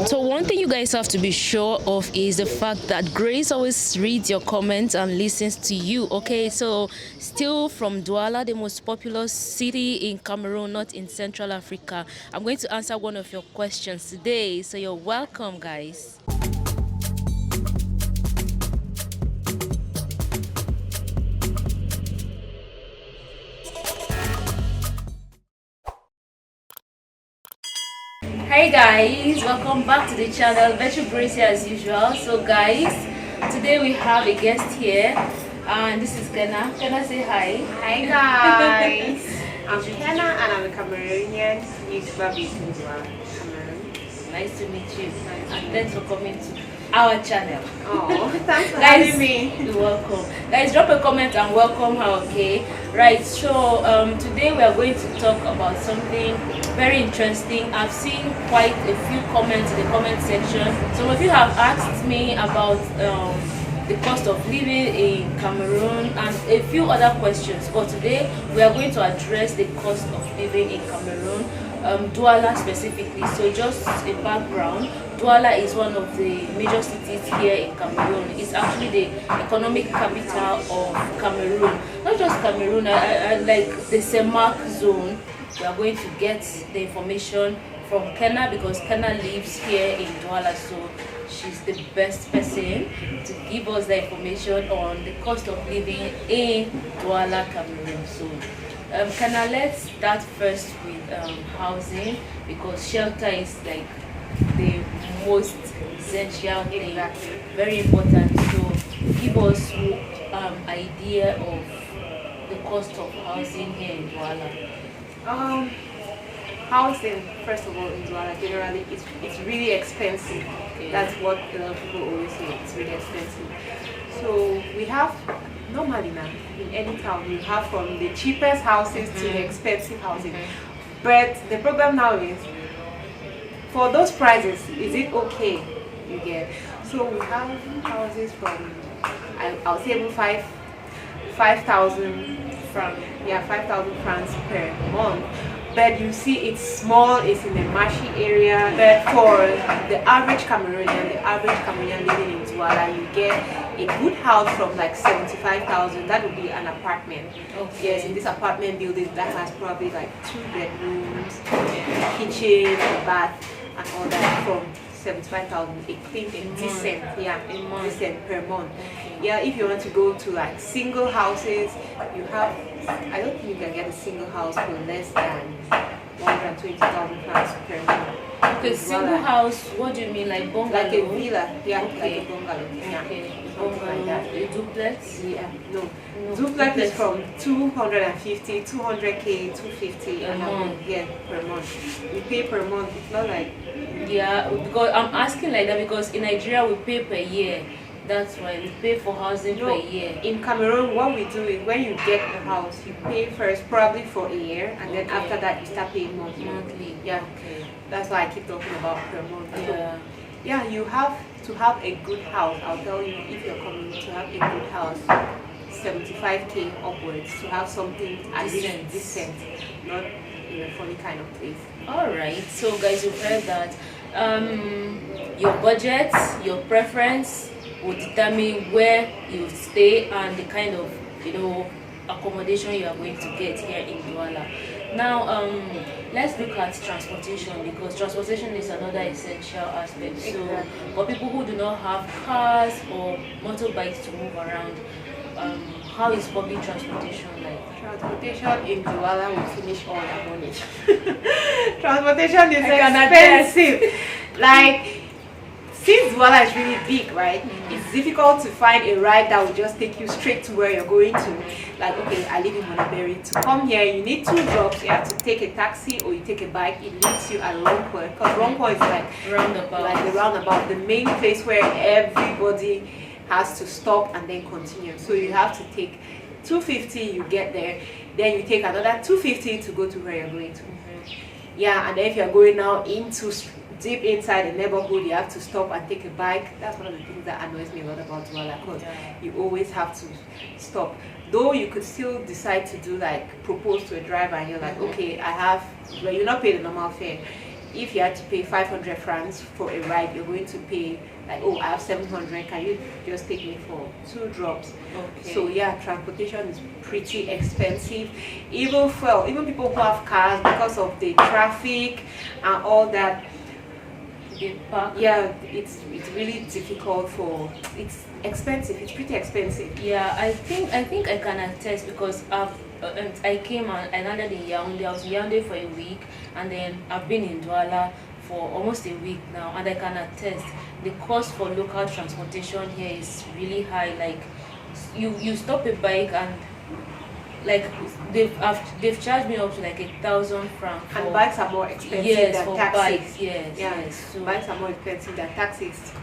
So one thing you guys have to be sure of is the fact that Grace always reads your comments and listens to you. Okay, so still from Douala, the most populous city in Cameroon, not in Central Africa. I'm going to answer one of your questions today, so you're welcome, guys. Hey guys, welcome back to the channel. Virtual Grace here as usual. So guys, today we have a guest here, and this is Kenna. Kenna, say hi. Hi guys, I'm Kenna and I'm a Cameroonian YouTuber based in Douala, Cameroon. Nice to meet you, and thanks for coming to our channel. Oh, thanks for Guys, having me. you're welcome. Guys, drop a comment and welcome her, okay? Right, so today we are going to talk about something very interesting. I've seen quite a few comments in the comment section. Some of you have asked me about the cost of living in Cameroon and a few other questions, but today we are going to address the cost of living in Cameroon, Douala specifically. So just a background, Douala is one of the major cities here in Cameroon. It's actually the economic capital of Cameroon. Not just Cameroon, I like the Semak zone. We are going to get the information from Kenna because Kenna lives here in Douala, so she's the best person to give us the information on the cost of living in Douala, Cameroon. So Kenna, let's start first with housing, because shelter is like the most essential thing, very important. So give us idea of the cost of housing here in Douala. Housing, first of all, in Douala generally it's really expensive. Okay. That's what a lot of people always say. It's really expensive. So we have normally now in any town you have from the cheapest houses to the expensive housing. But the problem now is, for those prices, is it okay? You get. So we have houses from I'll say even 5,000 from 5,000 francs per month. But you see, it's small, it's in a marshy area. But for the average Cameroonian living in Douala, you get a good house from like 75,000. That would be an apartment. Okay. Yes, in this apartment building that has probably like 2 bedrooms, a kitchen, a bath, and all that from 75,000. A clean, a decent, decent per month. Okay. Yeah, if you want to go to like single houses, you have. I don't think you can get a single house for less than 120,000 francs per month. Okay, single house, what do you mean, like bungalow? Like a villa, yeah, Okay. like a bungalow. Yeah. Okay, Something like that. a duplex? Yeah, no. No, Duplex is from 250, 200k, 250 A month. Yeah, per month. We pay per month. It's not like Yeah, because I'm asking like that because in Nigeria we pay per year. That's why we pay for housing per year. In Cameroon, what we do is when you get a house, you pay first probably for a year, and then Okay. after that you start paying monthly. Monthly. Yeah. Okay. That's why I keep talking about per month. So, Yeah. yeah, you have to have a good house. I'll tell you, if you're coming to have a good house, 75k upwards, to have something at least decent, not in a funny kind of place. All right. So guys, you've heard that. Your budget, your preference will determine where you stay and the kind of accommodation you are going to get here in Douala. Now let's look at transportation, because transportation is another essential aspect. So for people who do not have cars or motorbikes to move around, how is public transportation like? Transportation in Douala will finish all your money. Transportation is I can expensive. Like, since Douala is really big, right? It's difficult to find a ride that will just take you straight to where you're going to. Like, okay, I live in Monaberry. To come here, you need 2 drops. You have to take a taxi or you take a bike. It leaves you at Rond-Point, because Rond-Point is like Roundabout. like the roundabout, the main place where everybody has to stop and then continue. So you have to take 250, you get there, then you take another 250 to go to where you're going to. Yeah, and then if you're going now into deep inside the neighborhood, you have to stop and take a bike. That's one of the things that annoys me a lot about Douala, because you always have to stop. Though you could still decide to do like propose to a driver and you're like, okay, I have, well, you're not paying the normal fare. if you had to pay 500 francs for a ride, you're going to pay like, oh, I have 700. Can you just take me for 2 drops? Okay. So yeah, transportation is pretty expensive. Even for people who have cars, because of the traffic and all that. Yeah, it's really difficult for. It's expensive. It's pretty expensive. Yeah, I think I can attest because I came and I landed in Yaounde. I was in Yaounde for a week, and then I've been in Douala for almost a week now, and I can attest the cost for local transportation here is really high. Like you stop a bike and like they've charged me up to like 1,000 francs. And bikes are more expensive yes, than for taxis. bikes, yes, Yeah, yes. So bikes are more expensive than taxis.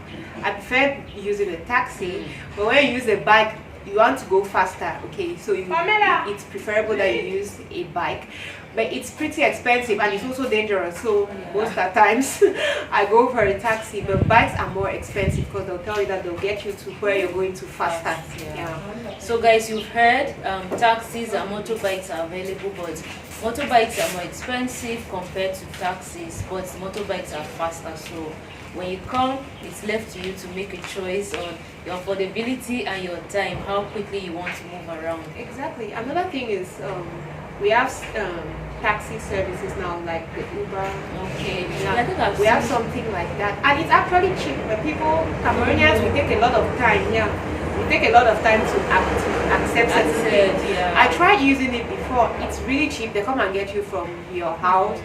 I prefer using a taxi, but when you use a bike, you want to go faster. Okay, so it's preferable that you use a bike, but it's pretty expensive and it's also dangerous. So most of the times, I go for a taxi. But bikes are more expensive because they'll tell you that they'll get you to where you're going to faster. Yeah. So guys, you've heard taxis and motorbikes are available, but motorbikes are more expensive compared to taxis, but motorbikes are faster. So when you come, it's left to you to make a choice on your affordability and your time, how quickly you want to move around. Exactly. Another thing is we have taxi services now, like the Uber. Okay. Yeah, I think we have something like that, and it's actually cheap. But people, Cameroonians, we take a lot of time. Yeah, we take a lot of time to accept it. Yeah. I tried using it before. It's really cheap. They come and get you from your house,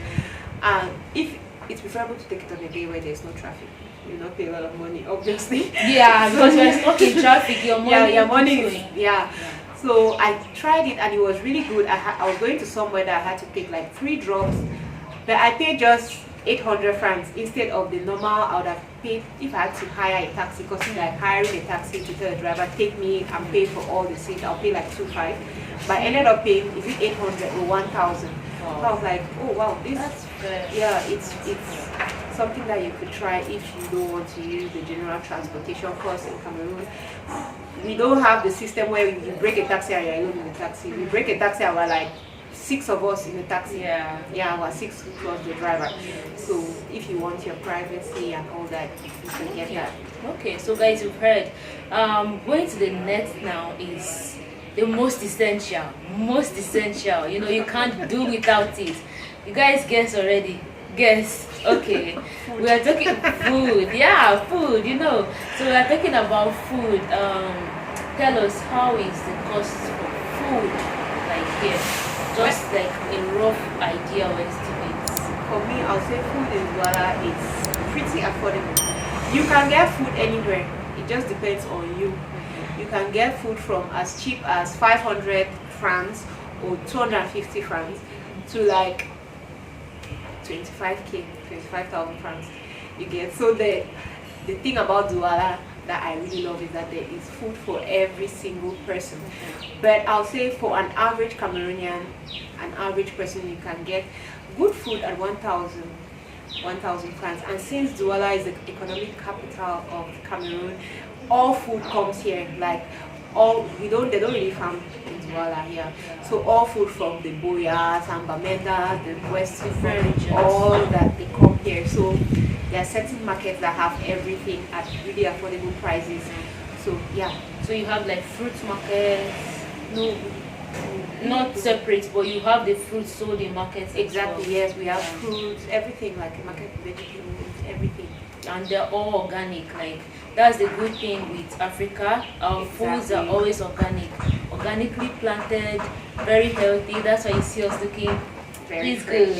and if it's preferable to take it on a day where there's no traffic. You not pay a lot of money, obviously. Yeah, because you're stuck in traffic. Your money. Your money is, yeah. So I tried it and it was really good. I was going to somewhere that I had to take like 3 drops, but I paid just 800 francs instead of the normal I would have paid if I had to hire a taxi, because it's like hiring a taxi to tell the driver take me and pay for all the seats. I'll pay like 2,500, but I ended up paying, is it 800 or 1,000? Wow. So I was like, oh wow, That's fair. yeah, it's something that you could try if you don't want to use the general transportation. Course in Cameroon, we don't have the system where you break a taxi and you're alone in the taxi. We break a taxi and we're like 6 of us in the taxi. Yeah, we're 6 plus the driver. So if you want your privacy and all that, you can get that. Okay, so guys, you've heard. Going to the net now is the most essential. You know, you can't do without it. You guys guess already? Guess. Okay. We are talking food. Yeah, food, you know. So we are talking about food. Tell us, how is the cost for food like here? Just like a rough idea or estimate. For me, I'll say food in Douala is pretty affordable. You can get food anywhere. It just depends on you. You can get food from as cheap as 500 francs or 250 francs to like 25,000 francs. You get. So the thing about Douala that I really love is that there is food for every single person. But I'll say for an average Cameroonian, an average person, you can get good food at 1,000 francs. And since Douala is the economic capital of Cameroon, all food comes here. Like they don't really farm in Douala here. So all food from the Boyas and Bamenda, the West, all that, they come here. So there are certain markets that have everything at really affordable prices. So yeah. So you have like fruit markets, no, not separate, but you have the fruits sold in markets. Exactly. Yes, we have fruits, everything, like a market, vegetables, everything. And they're all organic. Like that's the good thing with Africa. Our foods are always organically planted, very healthy. That's why you see us looking Very good.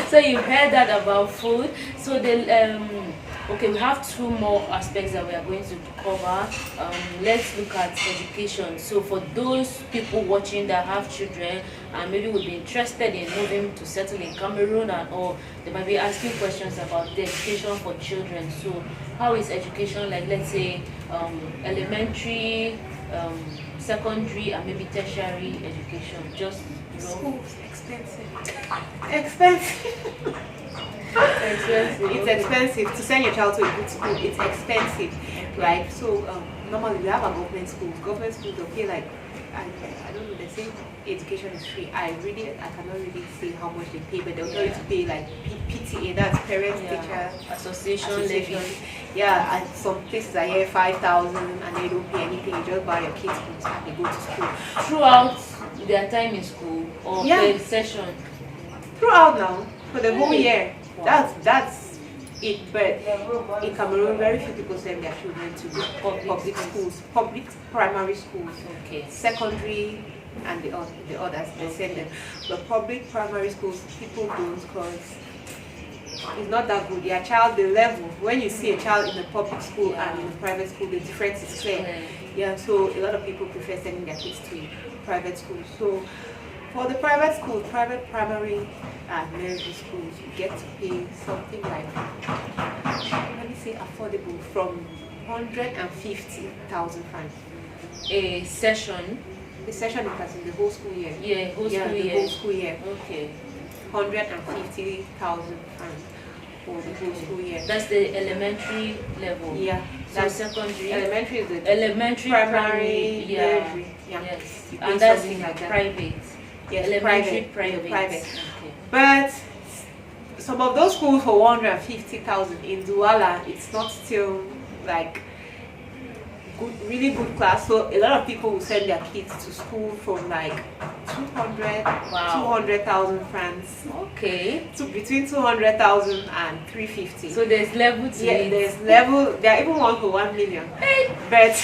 So you heard that about food. So okay, we have 2 more aspects that we are going to cover. Let's look at education. So for those people watching that have children and maybe would be interested in moving to settle in Cameroon, or they might be asking questions about the education for children. So how is education, like let's say elementary, secondary, and maybe tertiary education? Just schools expensive. Expensive. It's expensive to send your child to a good school. It's expensive, right? So normally we have our government schools. Government schools, they'll pay like I don't know. They say education is free. I cannot really say how much they pay, but they'll tell you to pay like PTA, that's parents teacher association. Yeah, and some places I hear 5,000 and they don't pay anything. You just buy your kids books and they go to school. Throughout their time in school or per session? Throughout now, for the whole year. Wow. That's it. But in Cameroon, very few people send their children to public schools, public primary schools, secondary, and the others they send them. But public primary schools, people don't, because it's not that good. Your child, the level, when you see a child in a public school and in a private school, the difference is clear. Yeah, so a lot of people prefer sending their kids to private schools. So for the private schools, private primary and nursery schools, you get to pay something like, let me say affordable, from 150,000 francs. A session? The session is in the whole school year. Yeah, whole school year. Okay. 150,000 francs for the whole school year. That's the elementary level. Yeah. So that's secondary. Elementary is the elementary, primary, nursery. Yeah. Yes. You And that's like that. private. Yes, elementary private. Okay. But some of those schools for 150,000 in Douala, it's not still like good, really good class. So a lot of people will send their kids to school from like 200,000 francs. Okay. To between 200,000 and 350. So there's level to it. There's level. There are even one for 1 million. But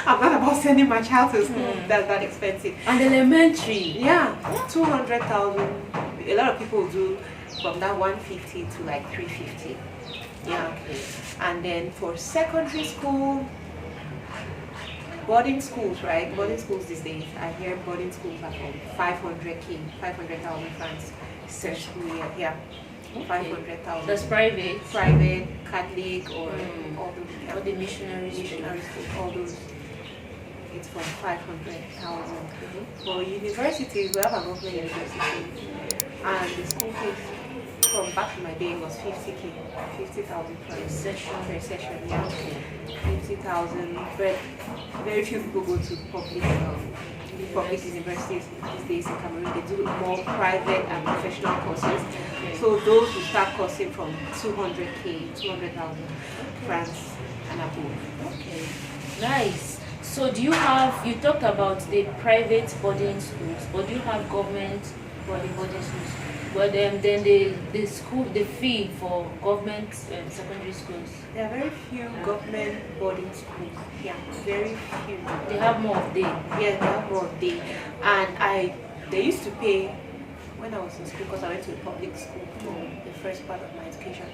I'm not about sending my child to school. That's that expensive. And elementary. Yeah, 200,000. A lot of people do from that 150 to like 350. Yeah. Okay. And then for secondary school, boarding schools, right? Boarding schools these days, I hear boarding schools are from 500,000 francs per school year. Yeah, 500,000. That's private. Private, Catholic, or all those. Yeah. Or the missionary school, all those. It's from 500,000. For universities, we have a government university, and the school fees from back in my day was 50,000 per session. Yeah, 50,000. But very few people go to public universities these days in Cameroon. They do more private and professional courses. So those will start costing from 200,000 francs and above. Okay, nice. So do you have, you talked about the private boarding schools, but do you have government boarding schools? But then the school, the fee for government secondary schools? There are very few government boarding schools. Yeah, very few. They have more of day. Yeah, they have more of day. And they used to pay, when I was in school, because I went to a public school for the first part of my education,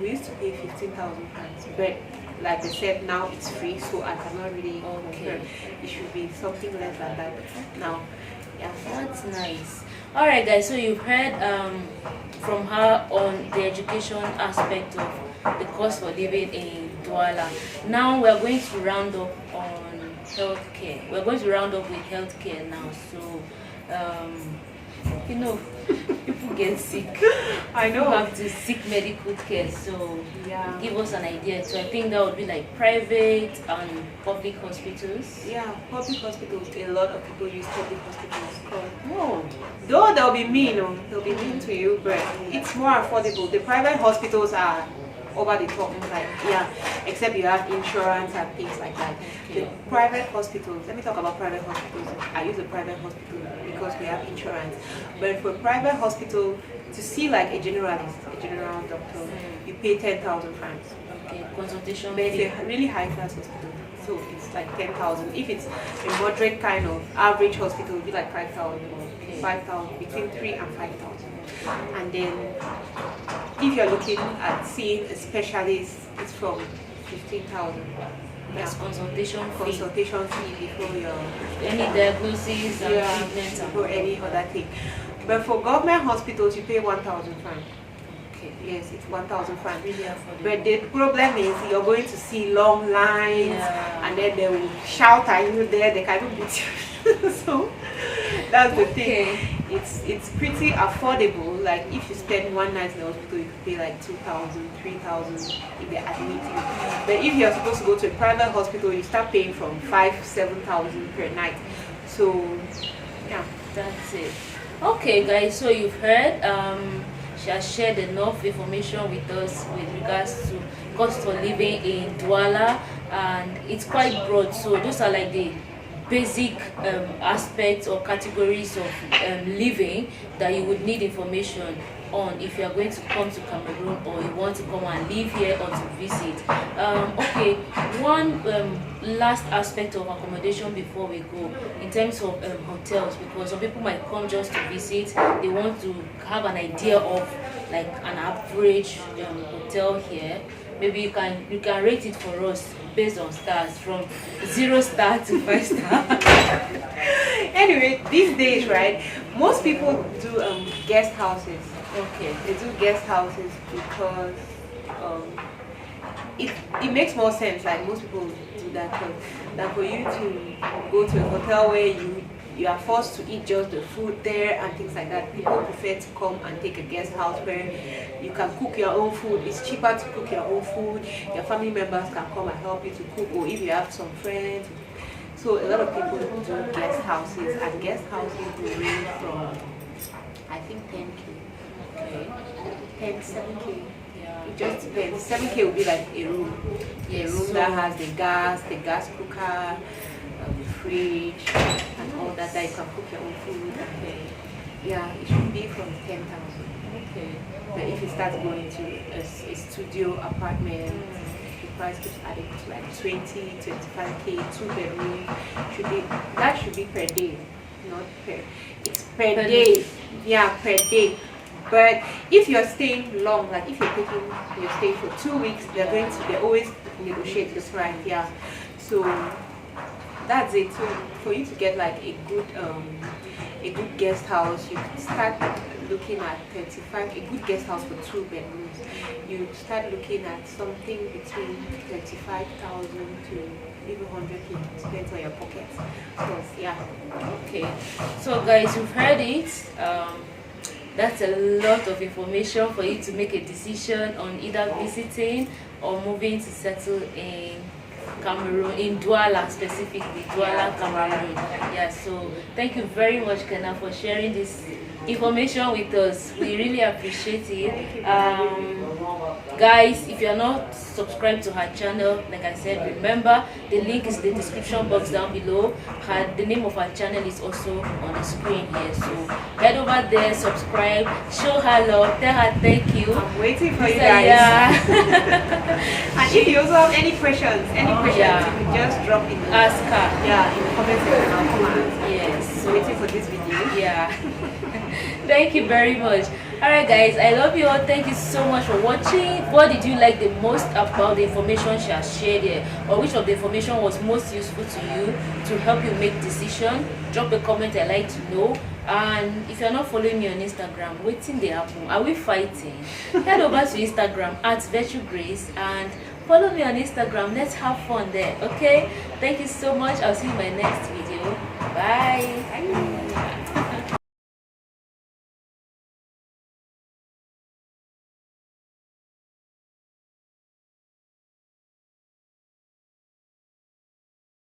we used to pay 15,000 francs. But like they said, now it's free, so I cannot really compare. It should be something less than that now. Yeah, that's nice. All right, guys. So you've heard from her on the education aspect of the cost for living in Douala. Now we're going to round up on healthcare. We're going to round up with healthcare now. So, you know, people get sick. I know. People have to seek medical care. So give us an idea. So I think that would be like private and public hospitals. Yeah, public hospitals. A lot of people use public hospitals. Oh. Though they'll be mean, they'll be mean to you, but it's more affordable. The private hospitals are over the top, like except you have insurance and things like that. The private hospitals, let me talk about private hospitals. I use a private hospital because we have insurance. But for a private hospital, to see like a general doctor, you pay 10,000 francs. Okay, consultation. But it's a really high class hospital, so it's like 10,000. If it's a moderate kind of average hospital, it'll be like 5,000 or 5,000, between 3,000 and 5,000. And then if you're looking at seeing a specialist, it's from 15,000. That's consultation fee before your any diagnosis and treatment or any other thing. But for government hospitals, you pay 1,000 francs. Okay. Yes, it's 1,000 francs. Really affordable. But the problem is you're going to see long lines, and then they will shout at you there. They can even beat you. So that's the thing. it's pretty affordable. Like if you spend one night in the hospital, you could pay like 2,000, 3,000 if they admit you. But if you're supposed to go to a private hospital, you start paying from 5,000-7,000 per night. So yeah, that's it. Okay, guys. So you've heard. She has shared enough information with us with regards to cost of living in Douala, and it's quite broad. So those are like the basic aspects or categories of living that you would need information on if you are going to come to Cameroon or you want to come and live here or to visit. Okay, one last aspect of accommodation before we go, in terms of hotels, because some people might come just to visit. They want to have an idea of like an average hotel here. Maybe you can rate it for us based on stars, from 0 star to 5 star. Anyway, these days, right, most people do guest houses. Okay. They do guest houses because it makes more sense. Like most people do that than for you to go to a hotel where you are forced to eat just the food there and things like that. People prefer to come and take a guest house where you can cook your own food. It's cheaper to cook your own food. Your family members can come and help you to cook, or if you have some friends. So a lot of people do guest houses, and guest houses will range from, I think, 10K. Okay. 10, 7K. Yeah. It just depends. 7K will be like a room. Yes, A room so that has the gas cooker, fridge, and all that you can cook your own food. Okay. Yeah, it should be from 10,000. Okay. But if you start going to a studio apartment, the price keeps adding to like 20, 25K, 2 bedroom. That should be per day, not per. It's per day. Yeah, per day. But if you're staying long, like if you're staying for 2 weeks, they always negotiate the price. Yeah. So that's it. So for you to get like a good guest house, you can start looking at 35. A good guest house for 2 bedrooms, you start looking at something between 35,000 to even 100K. Depends on your pockets. So yeah. Okay. So guys, you've heard it. That's a lot of information for you to make a decision on either visiting or moving to settle in Cameroon, in Douala specifically, Douala, Cameroon. Yeah, so thank you very much, Kenna, for sharing this information with us. We really appreciate it. Guys, if you're not subscribed to her channel, like I said, remember the link is in the description box down below. The name of her channel is also on the screen here, so head over there, subscribe, show her love, tell her thank you. I'm waiting for you guys. Yeah. And if you also have any questions, you can just drop in. Ask her. Yeah, in the comment section. I'll come and yes. so waiting for this video. Yeah. Thank you very much. Alright guys, I love you all. Thank you so much for watching. What did you like the most about the information she has shared here, or which of the information was most useful to you to help you make decision? Drop a comment. I like to know. And if you're not following me on Instagram, waiting the happen, are we fighting? Head over to Instagram at virtuegrace and follow me on Instagram. Let's have fun there. Okay, thank you so much. I'll see you in my next video. Bye.